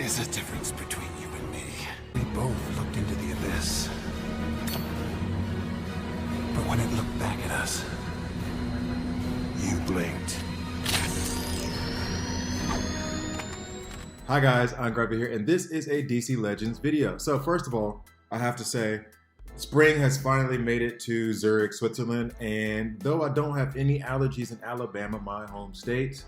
is a difference between you and me. We both looked into the abyss. But when it looked back at us, you blinked. Hi guys, I'm Grubby here, and this is a DC Legends video. So first of all, I have to say, spring has finally made it to Zurich, Switzerland, and though I don't have any allergies in Alabama, my home state,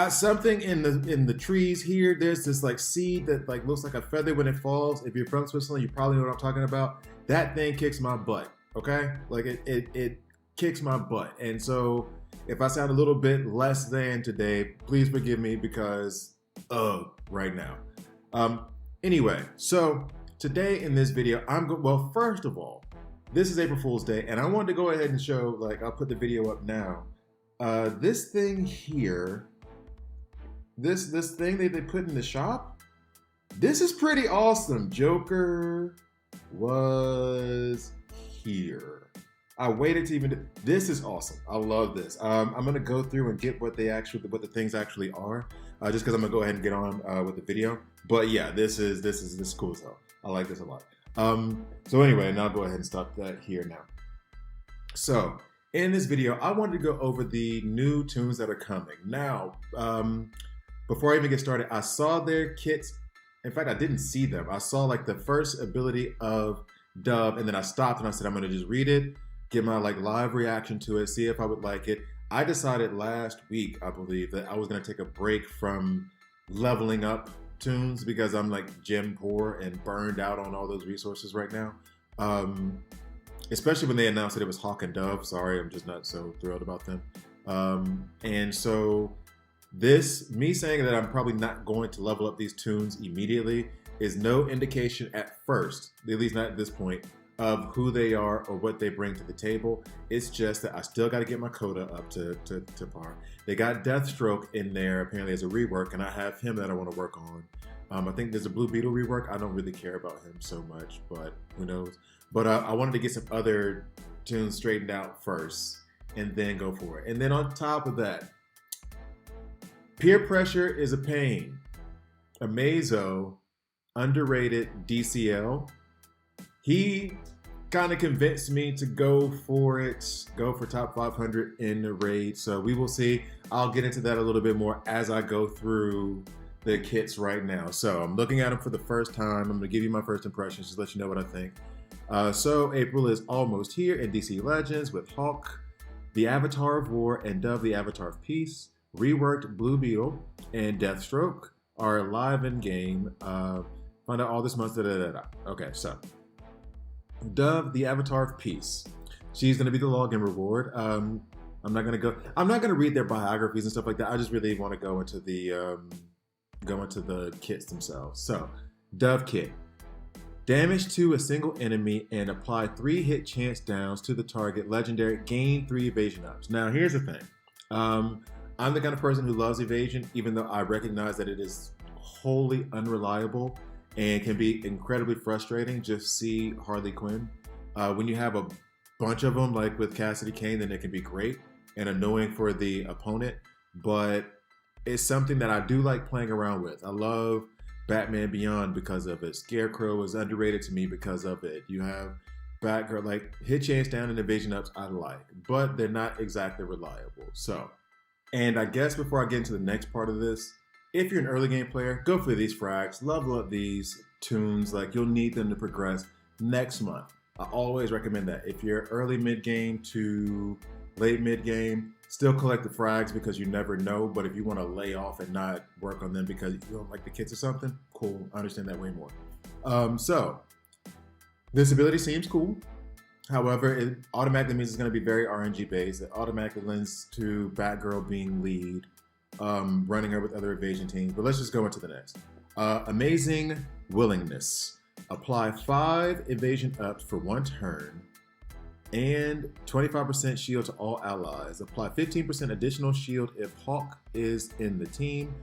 something in the trees here, there's this like seed that like looks like a feather when it falls. If you're from Switzerland, you probably know what I'm talking about. That thing kicks my butt, okay? Like it kicks my butt. And so if I sound a little bit less than today, please forgive me because right now. Anyway, so today in this video, well, first of all, this is April Fool's Day, and I wanted to go ahead and show, like, I'll put the video up now. This thing here, this thing that they put in the shop, this is pretty awesome. Joker was here. I waited to even this is awesome. I love this. I'm gonna go through and get what the things actually are, just because I'm gonna go ahead and get on with the video. But yeah, this is cool as hell. I like this a lot. So anyway, now I'll go ahead and stop that here now. So in this video, I wanted to go over the new toons that are coming. Now, before I even get started, I saw their kits. In fact, I didn't see them. I saw like the first ability of Dove, and then I stopped and I said, I'm gonna just read it, get my like live reaction to it, see if I would like it. I decided last week, I believe, that I was gonna take a break from leveling up toons because I'm like gem poor and burned out on all those resources right now. Especially when they announced that it was Hawk and Dove. Sorry, I'm just not so thrilled about them. And so me saying that I'm probably not going to level up these toons immediately is no indication at first, at least not at this point, of who they are or what they bring to the table. It's just that I still got to get my quota up to par. They got Deathstroke in there apparently as a rework, and I have him that I want to work on. I think there's a Blue Beetle rework. I don't really care about him so much, but who knows. But I wanted to get some other tunes straightened out first and then go for it. And then on top of that, peer pressure is a pain. Amazo, underrated DCL. He kind of convinced me to go for it, go for top 500 in the raid. So we will see. I'll get into that a little bit more as I go through the kits right now. So I'm looking at them for the first time. I'm gonna give you my first impressions, just let you know what I think. So April is almost here in DC Legends with Hawk, the Avatar of War, and Dove, the Avatar of Peace. Reworked Blue Beetle and Deathstroke are live in game. Find out all this month. Okay, so Dove, the Avatar of Peace. She's gonna be the login reward. I'm not gonna read their biographies and stuff like that. I just really want to go into the kits themselves. So, Dove kit. Damage to a single enemy and apply 3 hit chance downs to the target. Legendary. Gain 3 evasion ups. Now, here's the thing. I'm the kind of person who loves evasion, even though I recognize that it is wholly unreliable and can be incredibly frustrating. Just see Harley Quinn. When you have a bunch of them, like with Cassidy Kane, then it can be great and annoying for the opponent, but it's something that I do like playing around with. I love Batman Beyond because of it. Scarecrow is underrated to me because of it. You have Batgirl, like hit chance down and evasion ups I like, but they're not exactly reliable. So, and I guess before I get into the next part of this, if you're an early game player, go for these frags, level up these toons. Like, you'll need them to progress next month. I always recommend that. If you're early mid game to late mid game, still collect the frags because you never know. But if you want to lay off and not work on them because you don't like the kits or something, cool. I understand that way more. So this ability seems cool. However, it automatically means it's going to be very RNG based. It automatically lends to Batgirl being lead, running her with other evasion teams. But let's just go into the next. Amazing Willingness. Apply 5 evasion ups for 1 turn and 25% shield to all allies. Apply 15% additional shield if Hawk is in the team.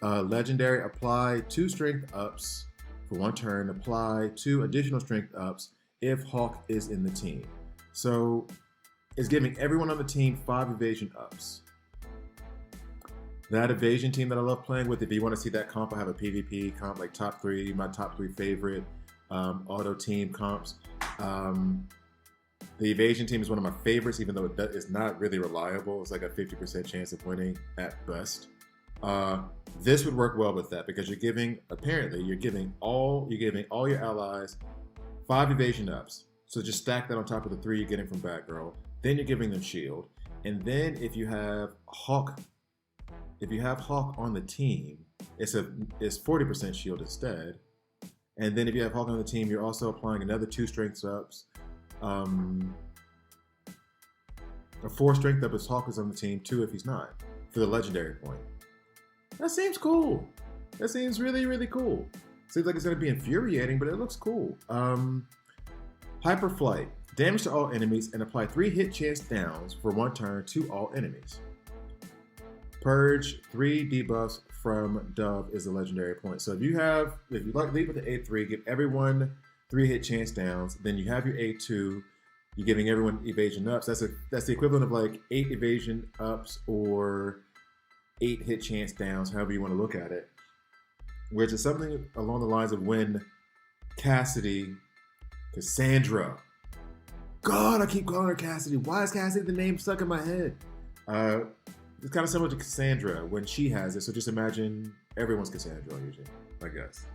Legendary, apply 2 strength ups for 1 turn. Apply 2 additional strength ups if Hawk is in the team. So it's giving everyone on the team 5 evasion ups. That evasion team that I love playing with, if you want to see that comp, I have a PvP comp, like top 3, my top 3 favorite auto team comps. The evasion team is one of my favorites, even though it's not really reliable. It's like a 50% chance of winning at best. This would work well with that because you're giving all your allies 5 evasion ups. So just stack that on top of the 3 you're getting from Batgirl. Then you're giving them shield. And then if you have Hawk on the team, it's 40% shield instead. And then if you have Hawk on the team, you're also applying another 2 strength ups. A 4 strength up if Hawk is on the team, 2 if he's not, for the legendary point. That seems cool. That seems really, really cool. Seems like it's going to be infuriating, but it looks cool. Hyper Flight. Damage to all enemies and apply 3 hit chance downs for 1 turn to all enemies. Purge 3 debuffs from Dove is a legendary point. So if you lead with the A3, give everyone 3 hit chance downs. Then you have your A2. You're giving everyone evasion ups. That's the equivalent of like 8 evasion ups or 8 hit chance downs, however you want to look at it. Which is something along the lines of when Cassandra. God, I keep calling her Cassidy. Why is Cassidy the name stuck in my head? It's kind of similar to Cassandra when she has it. So just imagine everyone's Cassandra usually, I guess.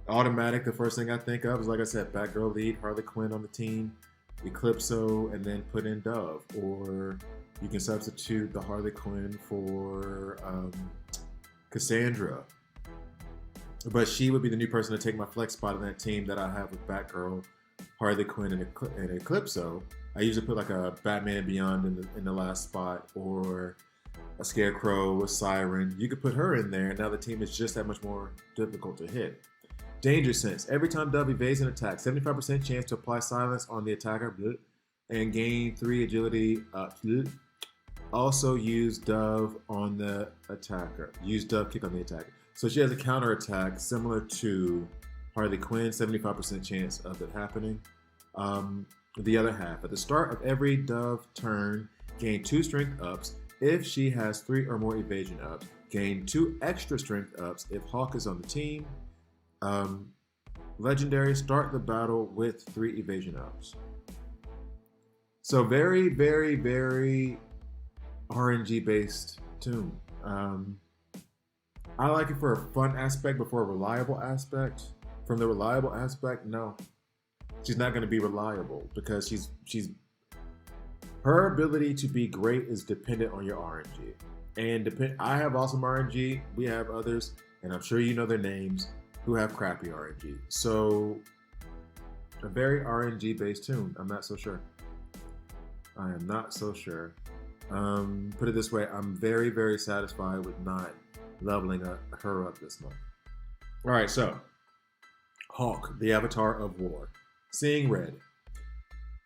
Automatic, the first thing I think of is, like I said, Batgirl lead, Harley Quinn on the team, Eclipso, and then put in Dove. Or you can substitute the Harley Quinn for Cassandra. But she would be the new person to take my flex spot in that team that I have with Batgirl, Harley Quinn, and Eclipso. I usually put like a Batman Beyond in the last spot, or a Scarecrow, a Siren. You could put her in there, and now the team is just that much more difficult to hit. Danger Sense. Every time Dove evades an attack, 75% chance to apply silence on the attacker and gain 3 agility up. Also use Dove on the attacker. Use Dove kick on the attacker. So she has a counter attack similar to Harley Quinn, 75% chance of it happening. The other half. At the start of every Dove turn, gain 2 strength ups. If she has 3 or more evasion ups, gain 2 extra strength ups if Hawk is on the team. Legendary, start the battle with 3 evasion ups. So very, very, very RNG based toon. I like it for a fun aspect, but for a reliable aspect, from the reliable aspect, no. She's not going to be reliable because her ability to be great is dependent on your RNG. And I have awesome RNG, we have others, and I'm sure you know their names, who have crappy RNG. So a very RNG based toon, I'm not so sure. I am not so sure. Put it this way, I'm very, very satisfied with not leveling her up this month. All right, so Hawk, the Avatar of War. Seeing Red.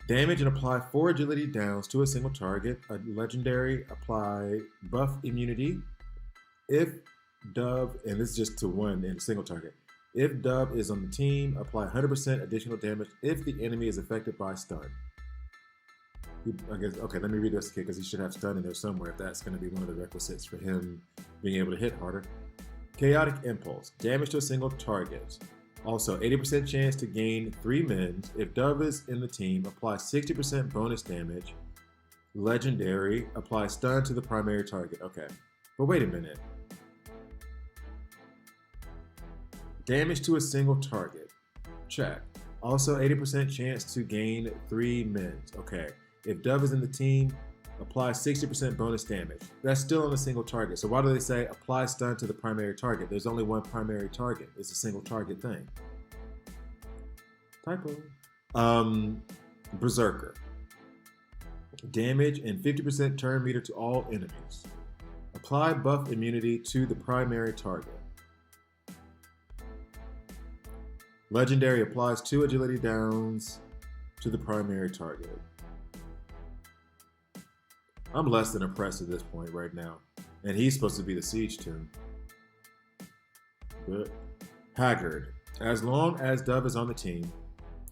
Damage and apply 4 agility downs to a single target. A legendary, apply buff immunity. If Dove, and this is just to 1 in a single target. If Dove is on the team, apply 100% additional damage if the enemy is affected by stun. I guess, okay, let me read this because he should have stun in there somewhere if that's going to be one of the requisites for him being able to hit harder. Chaotic Impulse. Damage to a single target. Also, 80% chance to gain 3 mins. If Dove is in the team, apply 60% bonus damage. Legendary. Apply stun to the primary target. Okay, but wait a minute. Damage to a single target. Check. Also, 80% chance to gain 3 mins. Okay. If Dove is in the team, apply 60% bonus damage. That's still on a single target. So why do they say apply stun to the primary target? There's only 1 primary target. It's a single target thing. Typo. Berserker. Damage and 50% turn meter to all enemies. Apply buff immunity to the primary target. Legendary applies 2 agility downs to the primary target. I'm less than impressed at this point right now. And he's supposed to be the siege toon. But Haggard. As long as Dove is on the team,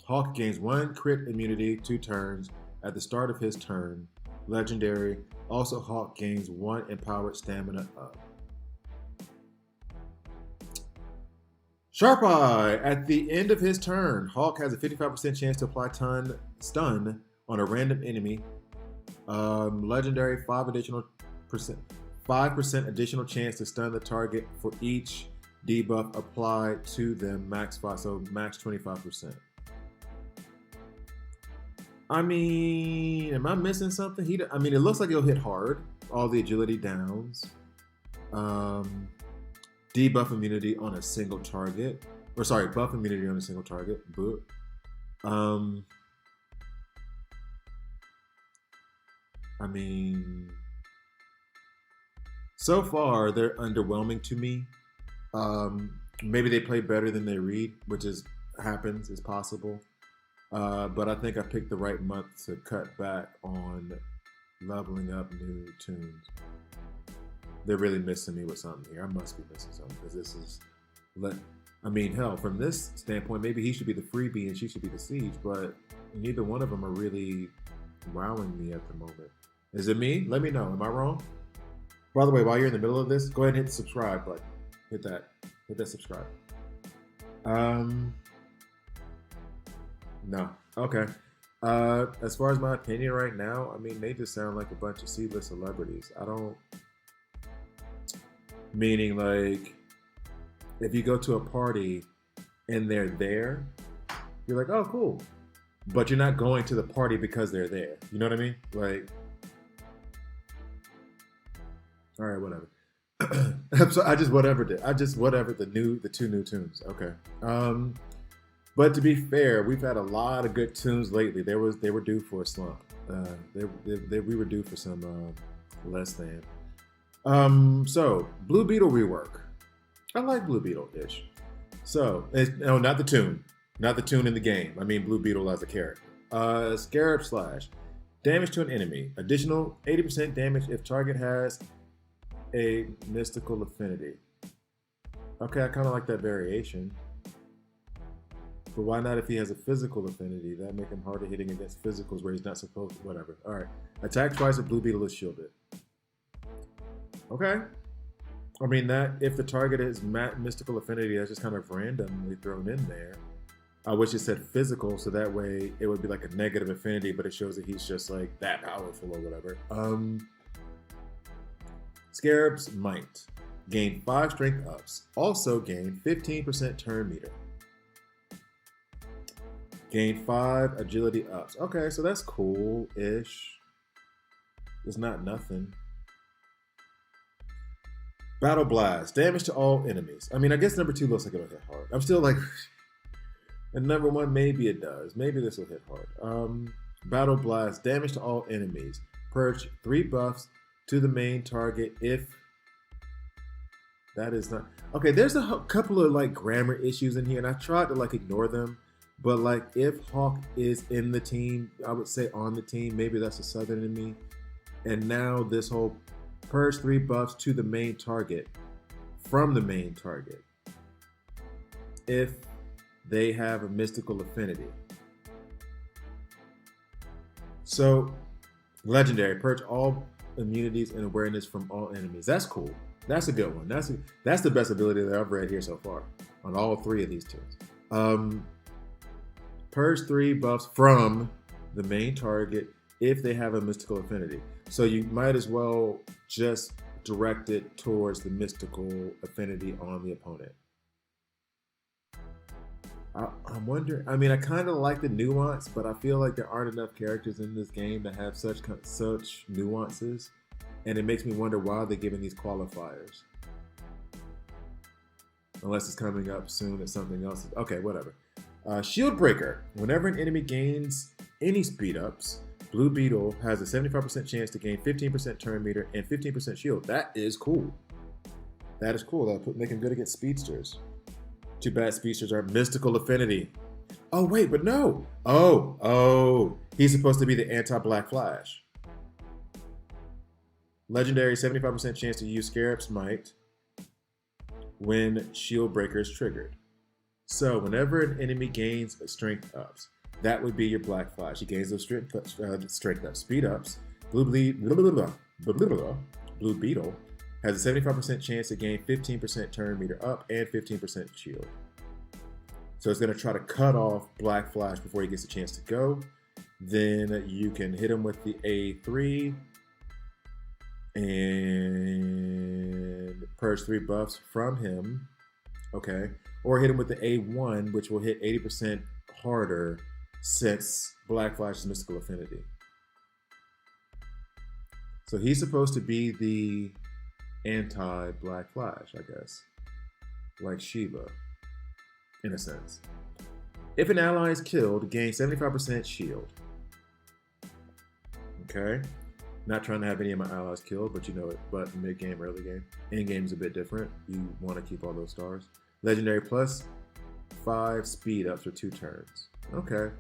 Hawk gains 1 crit immunity 2 turns at the start of his turn. Legendary. Also, Hawk gains 1 empowered stamina up. Sharp Eye. At the end of his turn, Hawk has a 55% chance to apply stun on a random enemy. Legendary 5% additional chance to stun the target for each debuff applied to them. Max 5, so max 25%. I mean, am I missing something? I mean, it looks like it'll hit hard. All the agility downs. Debuff immunity on a single target. Or sorry, buff immunity on a single target. Boop. I mean, so far they're underwhelming to me. Maybe they play better than they read, which happens, is possible. But I think I picked the right month to cut back on leveling up new toons. They're really missing me with something here. I must be missing something because this is, I mean, hell, from this standpoint, maybe he should be the freebie and she should be the siege, but neither one of them are really wowing me at the moment. Is it me? Let me know. Am I wrong? By the way, while you're in the middle of this, go ahead and hit the subscribe button. Hit that subscribe. No. Okay. As far as my opinion right now, I mean, they just sound like a bunch of C-list celebrities. Meaning, like, if you go to a party and they're there, you're like, oh, cool. But you're not going to the party because they're there. You know what I mean? Like, all right, whatever. So I just whatever the two new toons. Okay. But to be fair, we've had a lot of good toons lately. They were due for a slump. We were due for some less than. So Blue Beetle rework. I like Blue Beetle-ish. So no, not the toon in the game. I mean Blue Beetle as a character. Scarab Slash. Damage to an enemy. Additional 80% damage if target has a mystical affinity. Okay, I kind of like that variation. But why not if he has a physical affinity? That'd make him harder hitting against physicals where he's not supposed to. Whatever. All right. Attack twice with Blue Beetle is shielded. Okay. I mean, that if the target is mystical affinity, that's just kind of randomly thrown in there. I wish it said physical, so that way it would be like a negative affinity, but it shows that he's just like that powerful or whatever. Scarab's Might. Gain 5 strength ups. Also gain 15% turn meter. Gain 5 agility ups. Okay, so that's cool-ish. It's not nothing. Battle Blast. Damage to all enemies. I mean, I guess number 2 looks like it'll hit hard. I'm still like, and number 1, maybe it does. Maybe this will hit hard. Battle Blast. Damage to all enemies. Purge 3 buffs to the main target if that is not okay. There's a couple of like grammar issues in here, and I tried to like ignore them. But like, if Hawk is in the team, I would say on the team. Maybe that's a southern in me. And now this whole purge 3 buffs to the main target from the main target if they have a mystical affinity. So legendary, purge all immunities and awareness from all enemies. That's cool. That's a good one. That's the best ability that I've read here so far on all 3 of these tunes. Purge 3 buffs from the main target if they have a mystical affinity. So you might as well just direct it towards the mystical affinity on the opponent. I'm wondering, I mean, I kind of like the nuance, but I feel like there aren't enough characters in this game that have such nuances, and it makes me wonder why they're giving these qualifiers. Unless it's coming up soon as something else. Okay, whatever. Shield Breaker. Whenever an enemy gains any speed ups, Blue Beetle has a 75% chance to gain 15% turn meter and 15% shield. That is cool. That is cool. That'll make him good against speedsters. Too bad speedsters are mystical affinity. Oh, wait, but no. Oh, he's supposed to be the anti-Black Flash. Legendary, 75% chance to use Scarab's Might when Shield Breaker is triggered. So whenever an enemy gains strength ups, that would be your Black Flash. He gains those strength ups, speed ups. Blue bleed, blah, blah, blah, blah, blah, blah, Blue Beetle has a 75% chance to gain 15% turn meter up and 15% shield. So it's going to try to cut off Black Flash before he gets a chance to go. Then you can hit him with the A3 and purge 3 buffs from him. Okay. Or hit him with the A1, which will hit 80% harder since Black Flash's mystical affinity. So he's supposed to be the anti-Black Flash, I guess. Like Shiva, in a sense. If an ally is killed, gain 75% shield. Okay. Not trying to have any of my allies killed, but you know it. But mid-game, early game. End-game is a bit different. You want to keep all those stars. Legendary plus 5 speed ups for 2 turns. Okay.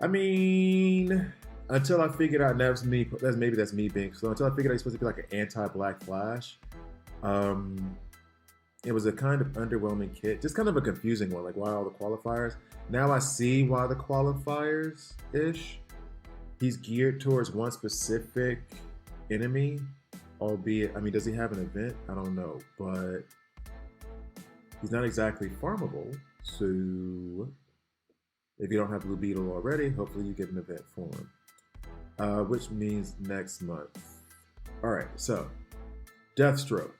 I mean, until I figured out, that's me being slow. Until I figured out he's supposed to be like an anti-Black Flash. It was a kind of underwhelming kit. Just kind of a confusing one. Like, why all the qualifiers? Now I see why the qualifiers-ish. He's geared towards one specific enemy, albeit, I mean, does he have an event? I don't know, but he's not exactly farmable. So if you don't have Blue Beetle already, hopefully you get an event for him, which means next month. All right, so Deathstroke.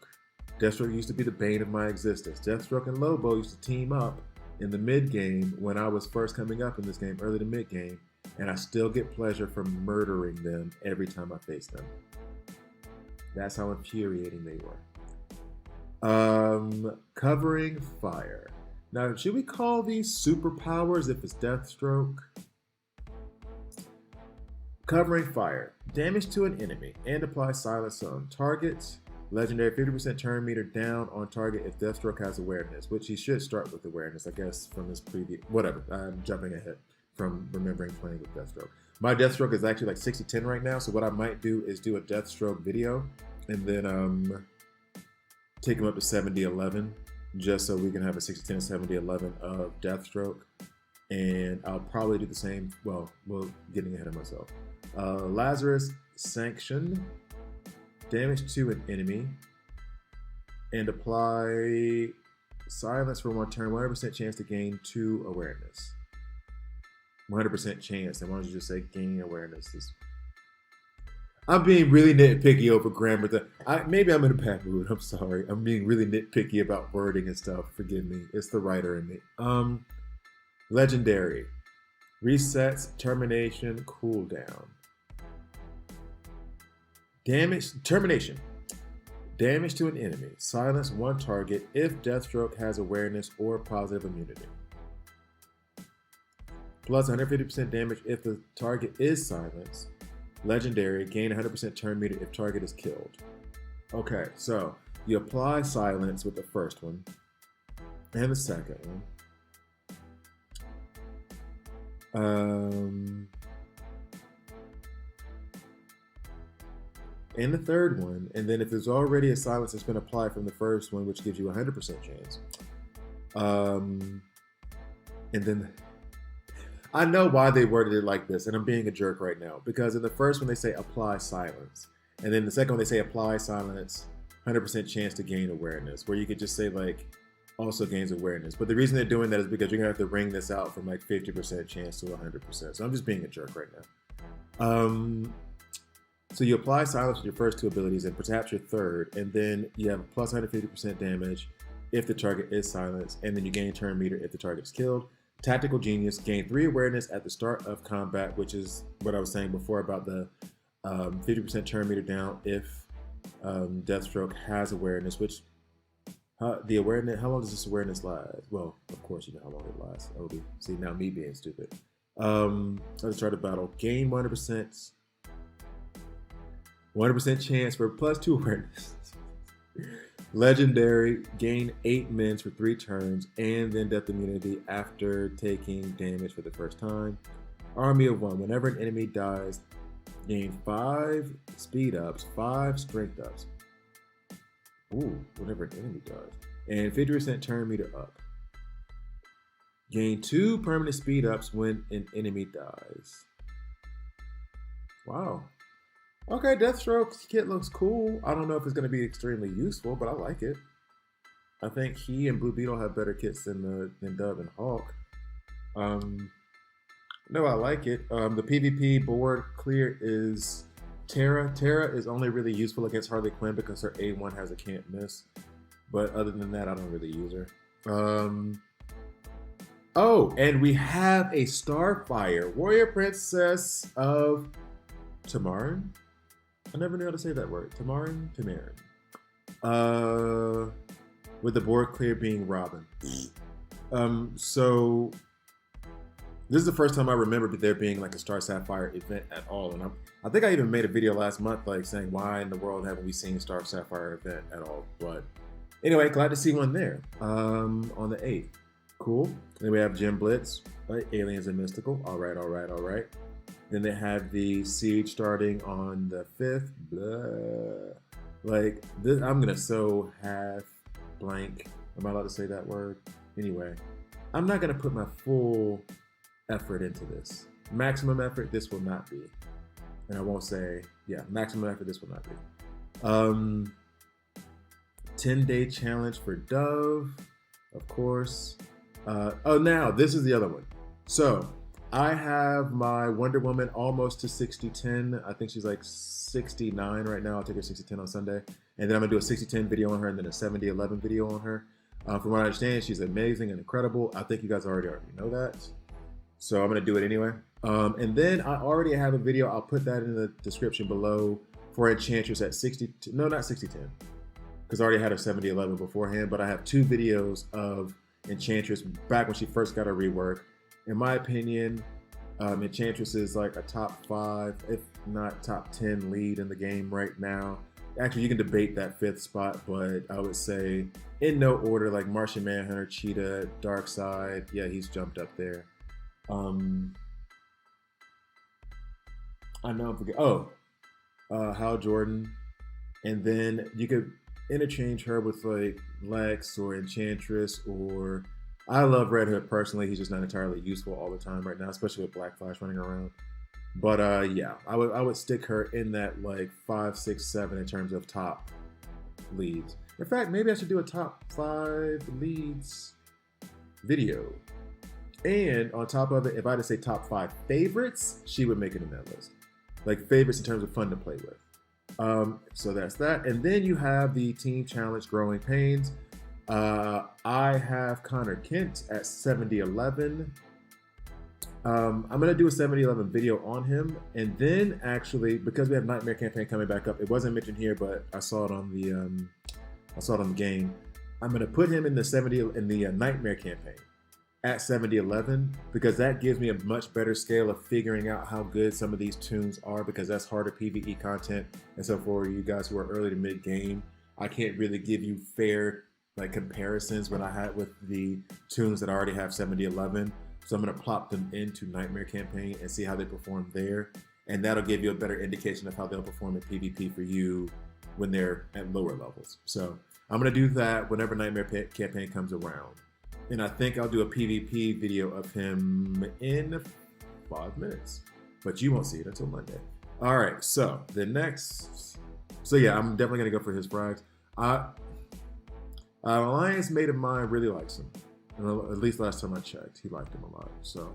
Deathstroke used to be the bane of my existence. Deathstroke and Lobo used to team up in the mid game when I was first coming up in this game, early to mid game. And I still get pleasure from murdering them every time I face them. That's how infuriating they were. Covering fire. Now, should we call these superpowers if it's Deathstroke? Covering fire. Damage to an enemy and apply silence on targets. Legendary 50% turn meter down on target if Deathstroke has awareness, which he should start with awareness, I guess, from his previous... Whatever, I'm jumping ahead from remembering playing with Deathstroke. My Deathstroke is actually like 60-10 right now, so what I might do is do a Deathstroke video and then take him up to 70-11 just so we can have a 60-10 70-11 of Deathstroke. And I'll probably do the same, well, getting ahead of myself. Lazarus Sanction, damage to an enemy, and apply silence for 1 turn, 100% chance to gain 2 awareness. 100% chance, and why don't you just say gaining awareness? I'm being really nitpicky over grammar. Maybe I'm in a bad mood. I'm sorry. I'm being really nitpicky about wording and stuff. Forgive me. It's the writer in me. Legendary. Resets, termination, cooldown. Termination. Damage to an enemy. Silence 1 target if Deathstroke has awareness or positive immunity. Plus 150% damage if the target is silenced. Legendary, gain 100% turn meter if target is killed. Okay, so you apply silence with the first one and the second one. And the third one, and then if there's already a silence that's been applied from the first one, which gives you a 100% chance. And then I know why they worded it like this, and I'm being a jerk right now, because in the first one they say apply silence, and then the second one they say apply silence, 100% chance to gain awareness, where you could just say like also gains awareness. But the reason they're doing that is because you're gonna have to ring this out from like 50% chance to 100%. So I'm just being a jerk right now. So you apply silence with your first 2 abilities and perhaps your third, and then you have plus 150% damage if the target is silenced, and then you gain turn meter if the target is killed. Tactical Genius, gain 3 awareness at the start of combat, which is what I was saying before about the 50% turn meter down if Deathstroke has awareness, which the awareness, how long does this awareness last? Well, of course you know how long it lasts. Obi. See, now me being stupid. At the start of battle, gain 100% chance for plus 2 awareness. Legendary, gain 8 mins for 3 turns, and then death immunity after taking damage for the first time. Army of 1, whenever an enemy dies, gain 5 speed ups, 5 strength ups. Ooh, whenever an enemy dies. And 50% turn meter up. Gain 2 permanent speed ups when an enemy dies. Wow. Okay, Deathstroke's kit looks cool. I don't know if it's going to be extremely useful, but I like it. I think he and Blue Beetle have better kits than Dove and Hawk. Um, no, I like it. The PvP board clear is Terra. Terra is only really useful against Harley Quinn because her A1 has a can't miss. But other than that, I don't really use her. Oh, and we have a Starfire, Warrior Princess of Tamarin. I never knew how to say that word. Tamarin? With the board clear being Robin. So this is the first time I remember there being like a Star Sapphire event at all. And I think I even made a video last month like saying why in the world haven't we seen Star Sapphire event at all? But anyway, glad to see one there on the 8th. Cool. Then we have Gem Blitz, right? Aliens and Mystical. All right, all right, all right. Then they have the Siege starting on the 5th. Blah. Like, this, I'm going to so half blank. Am I allowed to say that word? Anyway, I'm not going to put my full effort into this. Maximum effort, this will not be. And I won't say, yeah, maximum effort, this will not be. 10-day challenge for Dove, of course. Oh, now, this is the other one. So, I have my Wonder Woman almost to 60-10. I think she's like 69 right now. I'll take her 60-10 on Sunday. And then I'm going to do a 60-10 video on her and then a 70-11 video on her. From what I understand, she's amazing and incredible. I think you guys already know that. So I'm going to do it anyway. And then I already have a video. I'll put that in the description below for Enchantress at 60. No, not 60-10. Because I already had her 70-11 beforehand. But I have 2 videos of Enchantress back when she first got her rework. In my opinion, Enchantress is like a top 5, if not top 10 lead in the game right now. Actually, you can debate that 5th spot, but I would say in no order, like Martian Manhunter, Cheetah, Darkseid. Yeah, he's jumped up there. I know I'm forgetting. Oh, Hal Jordan. And then you could interchange her with like Lex or Enchantress, or I love Red Hood personally. He's just not entirely useful all the time right now, especially with Black Flash running around. But yeah, I would stick her in that like 5, 6, 7 in terms of top leads. In fact, maybe I should do a top 5 leads video. And on top of it, if I had to say top 5 favorites, she would make it in that list. Like favorites in terms of fun to play with. So that's that. And then you have the Team Challenge Growing Pains. I have Connor Kent at 70-11. I'm going to do a 70-11 video on him. And then actually, because we have Nightmare Campaign coming back up, it wasn't mentioned here, but I saw it on the game. I'm going to put him in the Nightmare Campaign at 70-11 because that gives me a much better scale of figuring out how good some of these toons are, because that's harder PvE content. And so for you guys who are early to mid game, I can't really give you fair like comparisons when I had with the toons that already have 70-11. So I'm going to plop them into Nightmare Campaign and see how they perform there. And that'll give you a better indication of how they'll perform in PvP for you when they're at lower levels. So I'm going to do that whenever Nightmare Campaign comes around. And I think I'll do a PvP video of him in 5 minutes. But you won't see it until Monday. All right, so the next... So yeah, I'm definitely going to go for his frags. Alliance mate of mine really likes him. At least last time I checked, he liked him a lot. So,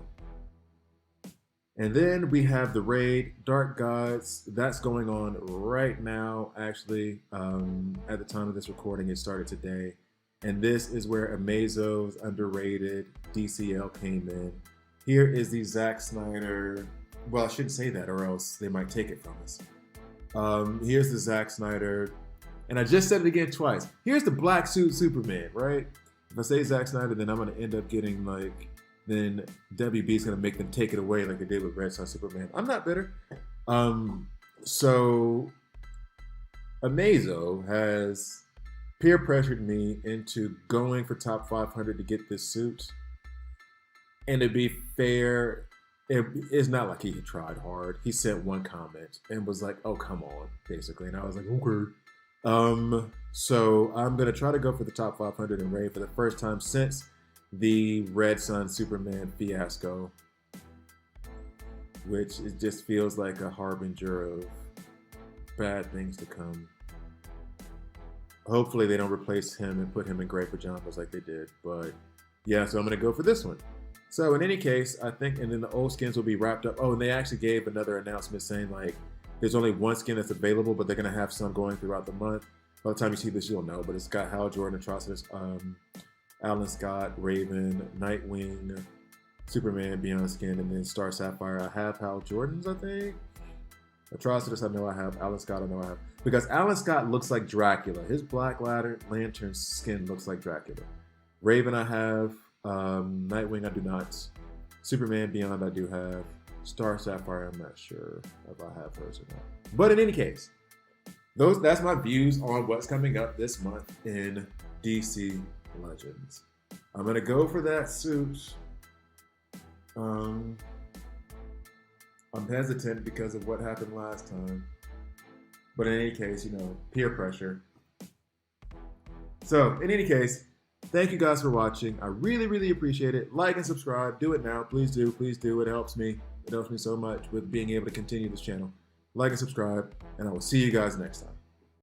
and then we have the raid Dark Gods. That's going on right now. Actually, at the time of this recording, it started today. And this is where Amazo's underrated DCL came in. Here is the Zack Snyder. Well, I shouldn't say that, or else they might take it from us. Here's the Zack Snyder. And I just said it again twice. Here's the black suit Superman, right? If I say Zack Snyder, then I'm going to end up getting like, then WB's going to make them take it away like they did with Red Sun Superman. I'm not bitter. So Amazo has peer pressured me into going for top 500 to get this suit. And to be fair, it's not like he tried hard. He sent one comment and was like, oh, come on, basically. And I was like, okay. So I'm going to try to go for the top 500 in raid for the first time since the Red Sun Superman fiasco, which it just feels like a harbinger of bad things to come. Hopefully they don't replace him and put him in gray pajamas like they did. But yeah, so I'm going to go for this one. So in any case, I think, and then the old skins will be wrapped up. Oh, and they actually gave another announcement saying like, there's only one skin that's available, but they're going to have some going throughout the month. By the time you see this, you'll know. But it's got Hal Jordan, Atrocitus, Alan Scott, Raven, Nightwing, Superman, Beyond Skin, and then Star Sapphire. I have Hal Jordan's, I think. Atrocitus, I know I have. Alan Scott, I know I have. Because Alan Scott looks like Dracula. His Black Lantern skin looks like Dracula. Raven, I have. Nightwing, I do not. Superman, Beyond, I do have. Star Sapphire, I'm not sure if I have hers or not. But in any case, that's my views on what's coming up this month in DC Legends. I'm going to go for that suit. I'm hesitant because of what happened last time. But in any case, you know, peer pressure. So, in any case, thank you guys for watching. I really, really appreciate it. Like and subscribe. Do it now. Please do. Please do. It helps me. It helps me so much with being able to continue this channel. Like and subscribe, and I will see you guys next time.